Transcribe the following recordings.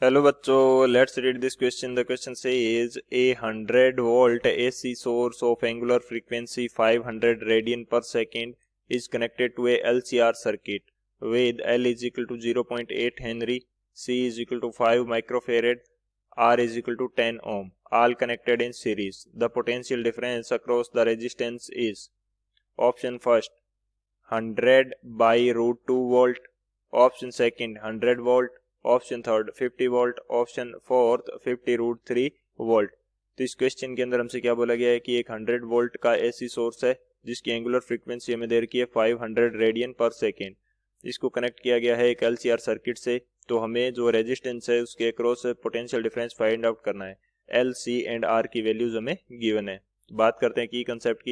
Hello बच्चों, let's read this question. The question says A 100 volt AC source of angular frequency 500 radian per second is connected to a LCR circuit with L is equal to 0.8 Henry, C is equal to 5 microfarad, R is equal to 10 ohm, all connected in series. The potential difference across the resistance is option first 100 by root 2 volt, option second 100 volt, option third 50 volt, option fourth 50 root 3 volt. तो इस question के अंदर हमसे क्या बोला गया है कि एक 100 वोल्ट का एसी सोर्स है जिसकी एंगुलर फ्रीक्वेंसी हमें दे रखी है 500 रेडियन पर सेकेंड. इसको कनेक्ट किया गया है एक एलसीआर सर्किट से. तो हमें जो रेजिस्टेंस है उसके across potential difference find out करना है. एल, सी एंड आर की वैल्यूज हमें गिवन है. बात करते हैं की कंसेप्ट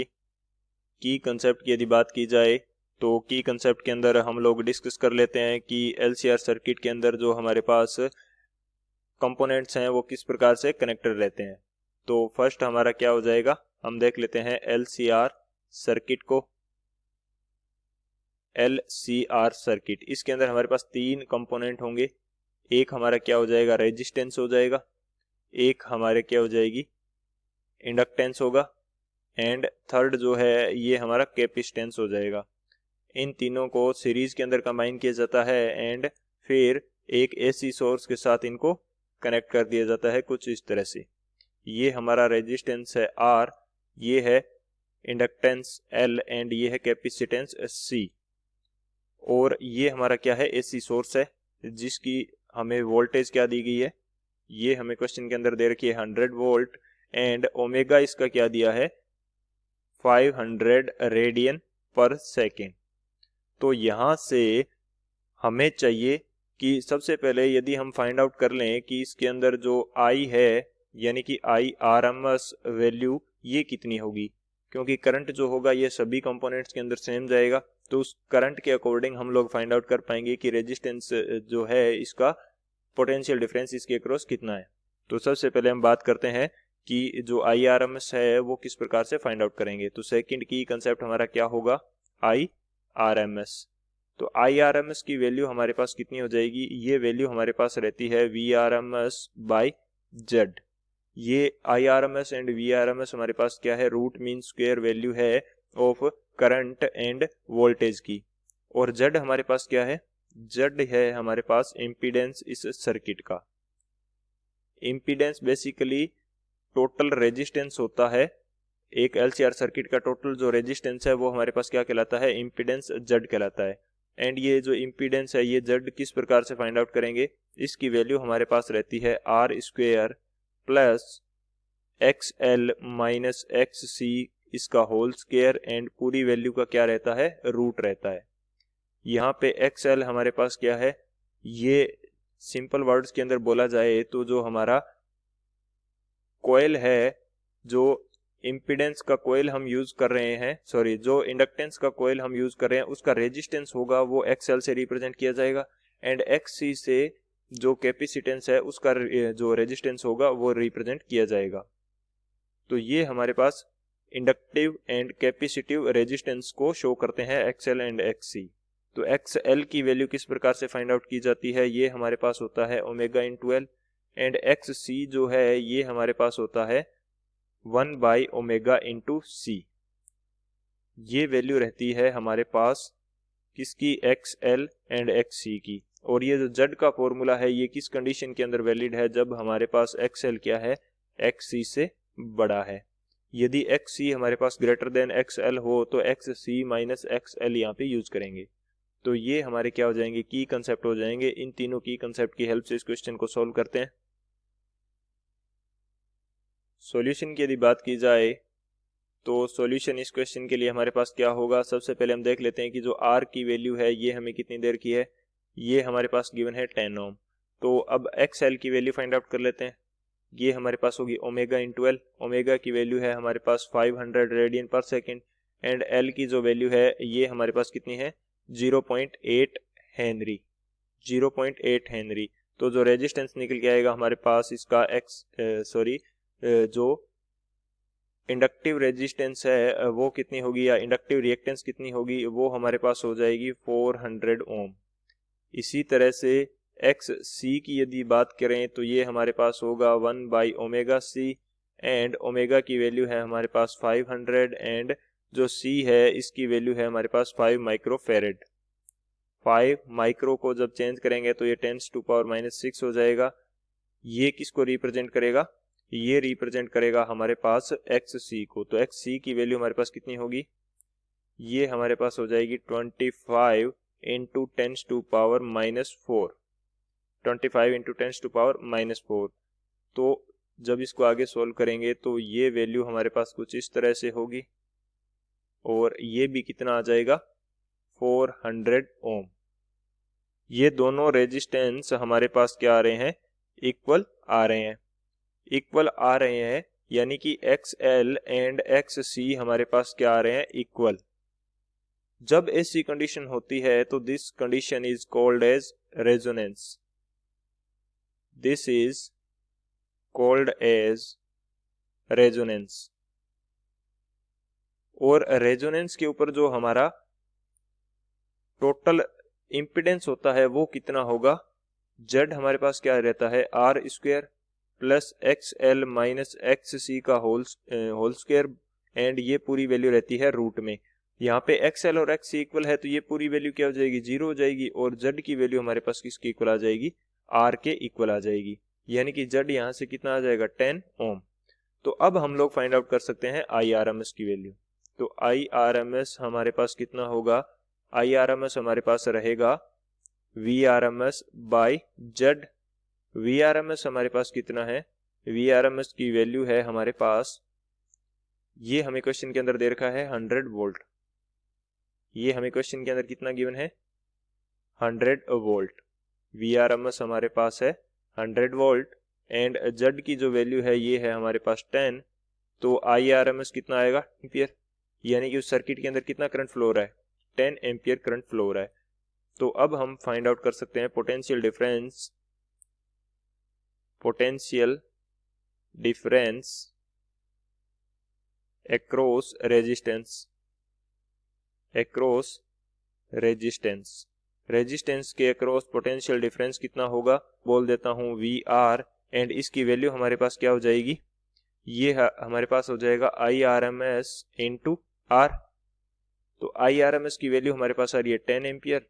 की यदि बात की जाए तो की कंसेप्ट के अंदर हम लोग डिस्कस कर लेते हैं कि एलसीआर सर्किट के अंदर जो हमारे पास कंपोनेंट्स हैं वो किस प्रकार से कनेक्टेड रहते हैं. तो फर्स्ट हमारा क्या हो जाएगा, हम देख लेते हैं एलसीआर सर्किट को. एलसीआर सर्किट, इसके अंदर हमारे पास तीन कंपोनेंट होंगे. एक हमारा क्या हो जाएगा, रेजिस्टेंस हो जाएगा. एक हमारे क्या हो जाएगी, इंडक्टेंस होगा. एंड थर्ड जो है ये हमारा कैपेसिटेंस हो जाएगा. इन तीनों को सीरीज के अंदर कंबाइन किया जाता है एंड फिर एक एसी सोर्स के साथ इनको कनेक्ट कर दिया जाता है कुछ इस तरह से. ये हमारा रेजिस्टेंस है आर, ये है इंडक्टेंस एल एंड ये है कैपेसिटेंस सी. और ये हमारा क्या है, एसी सोर्स है जिसकी हमें वोल्टेज क्या दी गई है, ये हमें क्वेश्चन के अंदर दे रखी है 100 वोल्ट एंड ओमेगा इसका क्या दिया है 500 रेडियन पर सेकेंड. तो यहाँ से हमें चाहिए कि सबसे पहले यदि हम फाइंड आउट कर लें कि इसके अंदर जो आई है यानी कि आई आरएमएस वैल्यू ये कितनी होगी, क्योंकि करंट जो होगा ये सभी कंपोनेंट्स के अंदर सेम जाएगा. तो उस करंट के अकॉर्डिंग हम लोग फाइंड आउट कर पाएंगे कि रेजिस्टेंस जो है इसका पोटेंशियल डिफरेंस इसके अक्रॉस कितना है. तो सबसे पहले हम बात करते हैं कि जो आई आरएमएस है वो किस प्रकार से फाइंड आउट करेंगे. तो सेकंड की कंसेप्ट हमारा क्या होगा, आई आरएमएस. तो आई आरएमएस की वैल्यू हमारे पास कितनी हो जाएगी, ये वैल्यू हमारे पास रहती है वी आरएमएस बाई जेड. ये आई आरएमएस एंड वी आरएमएस हमारे पास क्या है, रूट मीन स्क्वायर वैल्यू है ऑफ करंट एंड वोल्टेज की. और जेड हमारे पास क्या है, जेड है हमारे पास इम्पीडेंस इस सर्किट का. इम्पीडेंस बेसिकली टोटल रेजिस्टेंस होता है. एक एलसीआर सर्किट का टोटल जो रेजिस्टेंस है वो हमारे पास क्या कहलाता है, इम्पीडेंस जेड कहलाता है. एंड ये जो इम्पीडेंस है ये जेड किस प्रकार से फाइंड आउट करेंगे, इसकी वैल्यू हमारे पास रहती है R square plus X L minus X C इसका होल स्क्वेयर एंड पूरी वैल्यू का क्या रहता है, रूट रहता है. यहाँ पे एक्स एल हमारे पास क्या है, ये सिंपल वर्ड्स के अंदर बोला जाए तो जो हमारा कोयल है, जो इम्पीडेंस का कोयल हम यूज कर रहे हैं, सॉरी जो इंडक्टेंस का कोयल हम यूज कर रहे हैं उसका रेजिस्टेंस होगा वो एक्सएल से रिप्रेजेंट किया जाएगा. एंड एक्ससी से जो कैपेसिटेंस है उसका जो रेजिस्टेंस होगा वो रिप्रेजेंट किया जाएगा. तो ये हमारे पास इंडक्टिव एंड कैपेसिटिव रेजिस्टेंस को शो करते हैं एक्सएल एंड एक्ससी. तो एक्सएल की वैल्यू किस प्रकार से फाइंड आउट की जाती है, ये हमारे पास होता है ओमेगा इंटू एल. एंड एक्ससी जो है ये हमारे पास होता है 1 बाई ओमेगा इंटू सी. ये वैल्यू रहती है हमारे पास किसकी, एक्स एल एंड एक्स सी की. और ये जो जेड का फॉर्मूला है ये किस कंडीशन के अंदर वैलिड है, जब हमारे पास एक्स एल क्या है, एक्स सी से बड़ा है. यदि एक्स सी हमारे पास ग्रेटर देन एक्स एल हो तो एक्स सी माइनस एक्स एल यहाँ पे यूज करेंगे. तो ये हमारे क्या हो जाएंगे, की कंसेप्ट हो जाएंगे. इन तीनों की कंसेप्ट की हेल्प से इस क्वेश्चन को सॉल्व करते हैं. सॉल्यूशन की यदि बात की जाए तो सॉल्यूशन इस क्वेश्चन के लिए हमारे पास क्या होगा, सबसे पहले हम देख लेते हैं कि जो आर की वैल्यू है ये हमें कितनी देर की है, ये हमारे पास गिवन है 10 ओम. तो अब एक्स एल की वैल्यू फाइंड आउट कर लेते हैं. ये हमारे पास होगी ओमेगा इंटू एल. ओमेगा की वैल्यू है हमारे पास 500 रेडियन पर सेकेंड एंड एल की जो वैल्यू है ये हमारे पास कितनी है 0.8 हेनरी. 0.8 हेनरी. तो जो रेजिस्टेंस निकल के आएगा हमारे पास इसका जो इंडक्टिव रेजिस्टेंस है वो कितनी होगी, या इंडक्टिव रिएक्टेंस कितनी होगी, वो हमारे पास हो जाएगी 400 ओम. इसी तरह से एक्स सी की यदि बात करें तो ये हमारे पास होगा 1/ω/c एंड ओमेगा की वैल्यू है हमारे पास 500 एंड जो सी है इसकी वैल्यू है हमारे पास 5 माइक्रोफेरेड। 5 माइक्रो को जब चेंज करेंगे तो ये 10⁻⁻⁶ हो जाएगा। ये किसको रिप्रेजेंट करेगा? ये रिप्रेजेंट करेगा हमारे पास एक्स सी को। तो एक्स सी की वैल्यू हमारे पास कितनी होगी? ये हमारे पास हो जाएगी 25 इंटू 10⁻⁻⁴। 25 इंटू 10⁻⁻⁴। तो जब इसको आगे सोल्व करेंगे तो ये वैल्यू हमारे पास कुछ इस तरह से होगी और ये भी कितना आ जाएगा? 400 ओम। ये दोनों रेजिस्टेंस हमारे पास क्या आ रहे हैं? इक्वल आ रहे हैं। इक्वल आ रहे हैं यानी कि XL एंड XC हमारे पास क्या आ रहे हैं? इक्वल। जब ऐसी कंडीशन होती है तो this condition is called as resonance. This is called as resonance. और रेजोनेंस के ऊपर जो हमारा टोटल इंपिडेंस होता है वो कितना होगा? Z हमारे पास क्या रहता है? R² plus XL minus XC का होल स्क्वायर एंड ये पूरी वैल्यू रहती है रूट में। यहाँ पे XL और XC इक्वल है तो ये पूरी वैल्यू क्या हो जाएगी? 0 हो जाएगी और Z की वैल्यू हमारे पास किसके इक्वल आ जाएगी? R के इक्वल आ जाएगी। यानी कि Z यहाँ से कितना आ जाएगा? 10 ओम। तो अब हम लोग फाइंड आउट कर सकते हैं IRMS की वैल्यू। तो IRMS हमारे पास कितना होगा? IRMS हमारे पास रहेगा VRMS बाई Z। VRMS हमारे पास कितना है? VRMS की वैल्यू है हमारे पास, ये हमें क्वेश्चन के अंदर दे रखा है 100 वोल्ट। ये हमें क्वेश्चन के अंदर कितना गिवन है? 100 वोल्ट। VRMS हमारे पास है 100 वोल्ट एंड Z की जो वैल्यू है ये है हमारे पास 10। तो IRMS कितना आएगा? एम्पियर। यानी कि उस सर्किट के अंदर कितना करंट फ्लो हो रहा है? 10 एम्पियर करंट फ्लो हो रहा है। तो अब हम फाइंड आउट कर सकते हैं पोटेंशियल डिफरेंस across रेजिस्टेंस के अक्रॉस पोटेंशियल डिफरेंस कितना होगा? बोल देता हूं VR एंड इसकी वैल्यू हमारे पास क्या हो जाएगी? ये हमारे पास हो जाएगा IRMS इंटू R। तो IRMS की वैल्यू हमारे पास आ रही है 10 एम्पियर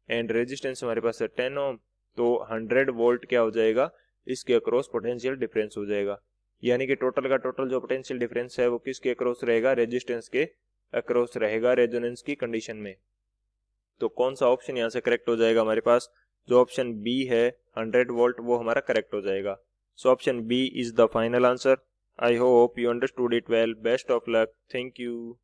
एंड रेजिस्टेंस हमारे पास है 10 ओम। तो 100 वोल्ट क्या हो जाएगा? इसके अक्रॉस पोटेंशियल डिफरेंस हो जाएगा। यानी कि टोटल का टोटल जो पोटेंशियल डिफरेंस है वो किसके अक्रॉस रहेगा? रेजिस्टेंस के अक्रॉस रहेगा रेजोनेंस की कंडीशन में। तो कौन सा ऑप्शन यहाँ से करेक्ट हो जाएगा? हमारे पास जो ऑप्शन बी है 100 वोल्ट वो हमारा करेक्ट हो जाएगा। So option B is the final answer. I hope you understood it well. Best of luck. Thank you.